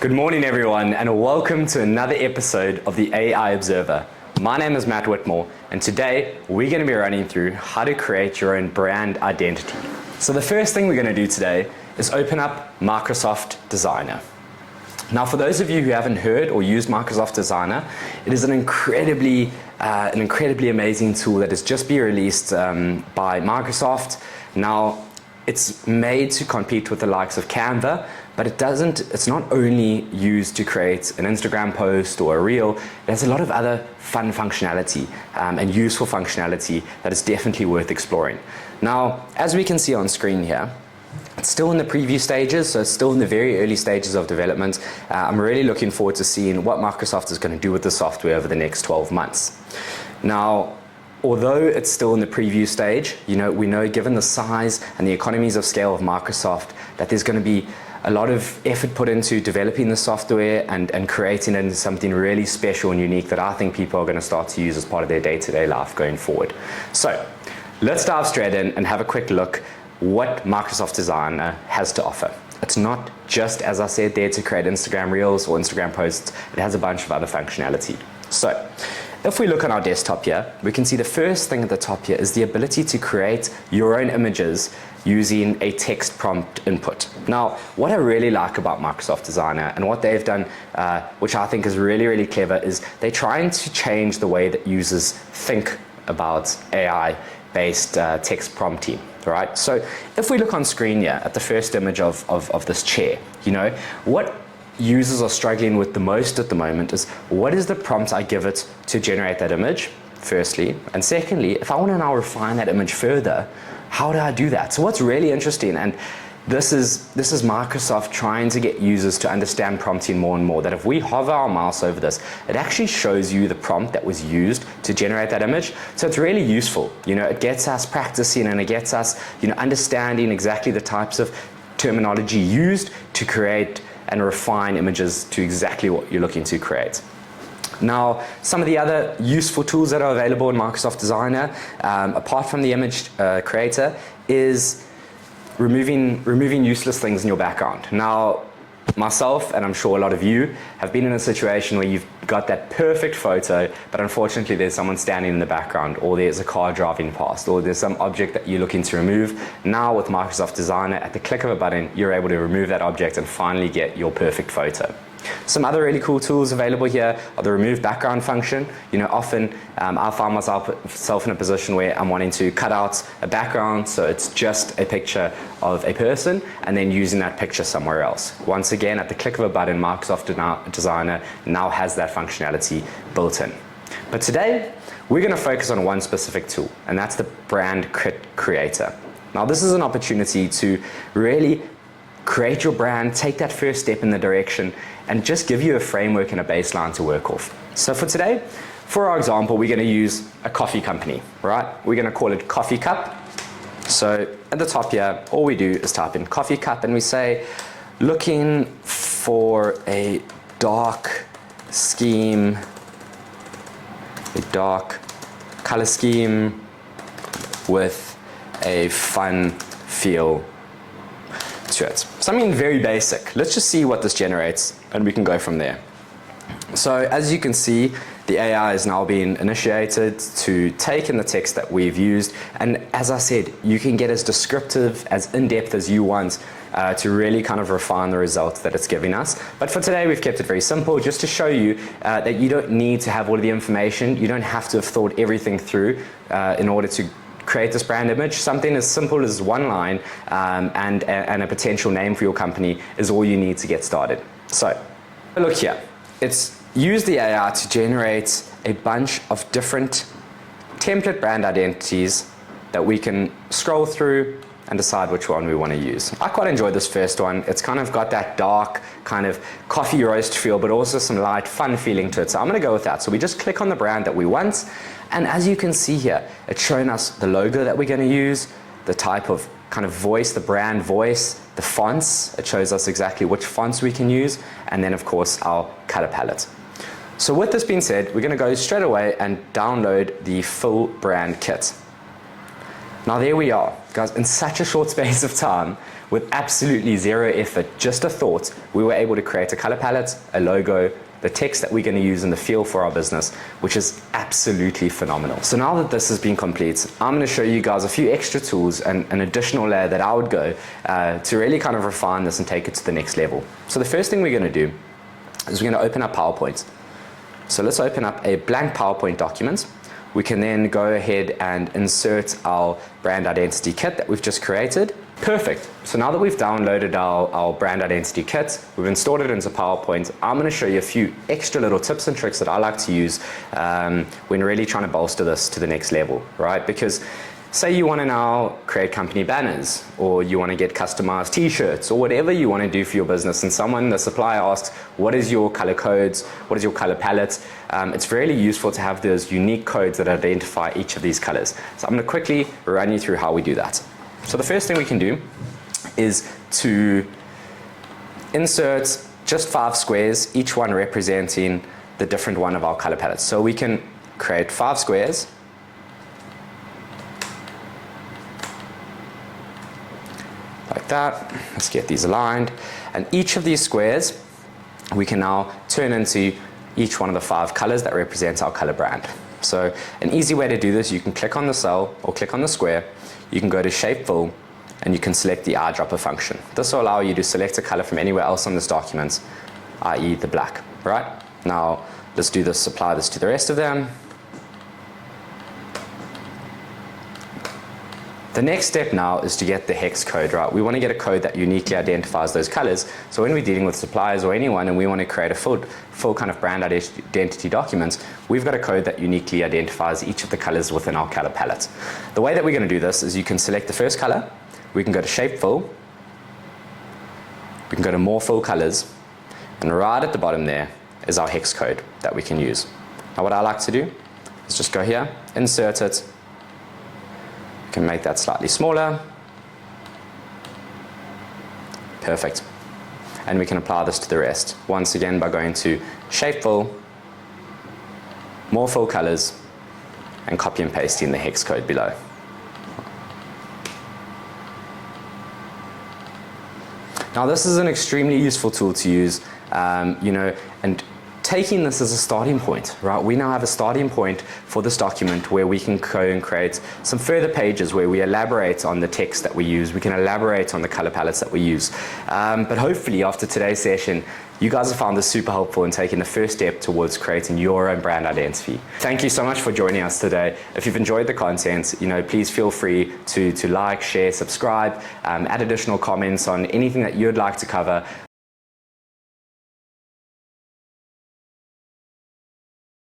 Good morning, everyone, and welcome to another episode of the AI Observer. My name is Matt Whitmore, and today we're going to be running through how to create your own brand identity. So the first thing we're going to do today is open up Microsoft Designer. Now, for those of you who haven't heard or used Microsoft Designer, it is an incredibly amazing tool that has just been released by Microsoft. Now, it's made to compete with the likes of Canva, but it's not only used to create an Instagram post or a reel. It has a lot of other fun functionality and useful functionality that is definitely worth exploring. Now, as we can see on screen here, it's still in the preview stages, so it's still in the very early stages of development. I'm really looking forward to seeing what Microsoft is going to do with the software over the next 12 months. Now, although it's still in the preview stage, we know given the size and the economies of scale of Microsoft that there's going to be a lot of effort put into developing the software and creating it into something really special and unique that I think people are going to start to use as part of their day-to-day life going forward. So let's dive straight in and have a quick look what Microsoft Designer has to offer. It's not just, as I said, there to create Instagram Reels or Instagram posts. It has a bunch of other functionality. So if we look on our desktop here, we can see the first thing at the top here is the ability to create your own images using a text prompt input. Now, what I really like about Microsoft Designer and what they've done, which I think is really, really clever, is they're trying to change the way that users think about AI-based text prompting. Right? So if we look on screen here at the first image of this chair, what users are struggling with the most at the moment is what is the prompt I give it to generate that image, firstly, and secondly, if I want to now refine that image further, how do I do that? So what's really interesting, and this is Microsoft trying to get users to understand prompting more and more, that if we hover our mouse over this, it actually shows you the prompt that was used to generate that image. So it's really useful. It gets us practicing and it gets us, understanding exactly the types of terminology used to create and refine images to exactly what you're looking to create. Now, some of the other useful tools that are available in Microsoft Designer, apart from the image creator, is removing useless things in your background. Now, myself, and I'm sure a lot of you, have been in a situation where you've got that perfect photo, but unfortunately there's someone standing in the background, or there's a car driving past, or there's some object that you're looking to remove. Now with Microsoft Designer, at the click of a button, you're able to remove that object and finally get your perfect photo. Some other really cool tools available here are the remove background function. Often I find myself in a position where I'm wanting to cut out a background so it's just a picture of a person and then using that picture somewhere else. Once again, at the click of a button, Microsoft Designer now has that functionality built in. But today, we're going to focus on one specific tool, and that's the brand creator. Now, this is an opportunity to really create your brand, take that first step in the direction, and just give you a framework and a baseline to work off. So for today, for our example, we're going to use a coffee company, right? We're going to call it Coffee Cup. So at the top here, all we do is type in Coffee Cup and we say, looking for a dark color scheme with a fun feel to it. Something very basic. Let's just see what this generates and we can go from there. So as you can see, the AI is now being initiated to take in the text that we've used, and as I said, you can get as descriptive, as in-depth as you want to really kind of refine the results that it's giving us. But for today, we've kept it very simple just to show you that you don't need to have all of the information. You don't have to have thought everything through in order to create this brand image. Something as simple as one line and a potential name for your company is all you need to get started. So look here, it's used the AI to generate a bunch of different template brand identities that we can scroll through and decide which one we want to use. I quite enjoyed this first one. It's kind of got that dark kind of coffee roast feel, but also some light fun feeling to it. So I'm going to go with that. So we just click on the brand that we want. And as you can see here, it's showing us the logo that we're going to use, the type of kind of voice, the brand voice, the fonts. It shows us exactly which fonts we can use. And then of course our color palette. So with this being said, we're going to go straight away and download the full brand kit. Now there we are, guys, in such a short space of time, with absolutely zero effort, just a thought, we were able to create a color palette, a logo, the text that we're going to use in the feel for our business, which is absolutely phenomenal. So now that this has been complete, I'm going to show you guys a few extra tools and an additional layer that I would go to really kind of refine this and take it to the next level. So the first thing we're going to do is we're going to open up PowerPoint. So let's open up a blank PowerPoint document. We can then go ahead and insert our brand identity kit that we've just created. Perfect. So now that we've downloaded our brand identity kit, we've installed it into PowerPoint, I'm going to show you a few extra little tips and tricks that I like to use when really trying to bolster this to the next level, right? Because say you want to now create company banners, or you want to get customized t-shirts, or whatever you want to do for your business, and the supplier asks, what is your color codes, what is your color palette? It's really useful to have those unique codes that identify each of these colors. So I'm going to quickly run you through how we do that. So the first thing we can do is to insert just 5 squares, each one representing the different one of our color palettes. So we can create 5 squares, like that. Let's get these aligned, and each of these squares we can now turn into each one of the 5 colors that represent our color brand. So an easy way to do this, you can click on the cell or click on the square, you can go to shape fill, and you can select the eyedropper function. This will allow you to select a color from anywhere else on this document, i.e. the black, right? Now let's do this, apply this to the rest of them. The next step now is to get the hex code, right? We want to get a code that uniquely identifies those colors. So when we're dealing with suppliers or anyone and we want to create a full kind of brand identity document, we've got a code that uniquely identifies each of the colors within our color palette. The way that we're going to do this is you can select the first color, we can go to shape fill, we can go to more fill colors, and right at the bottom there is our hex code that we can use. Now what I like to do is just go here, insert it, can make that slightly smaller. Perfect. And we can apply this to the rest. Once again by going to shape fill, more fill colors, and copy and pasting the hex code below. Now this is an extremely useful tool to use, and taking this as a starting point, right? We now have a starting point for this document where we can go and create some further pages where we elaborate on the text that we use. We can elaborate on the color palettes that we use. But hopefully after today's session, you guys have found this super helpful in taking the first step towards creating your own brand identity. Thank you so much for joining us today. If you've enjoyed the content, please feel free to like, share, subscribe, add additional comments on anything that you'd like to cover.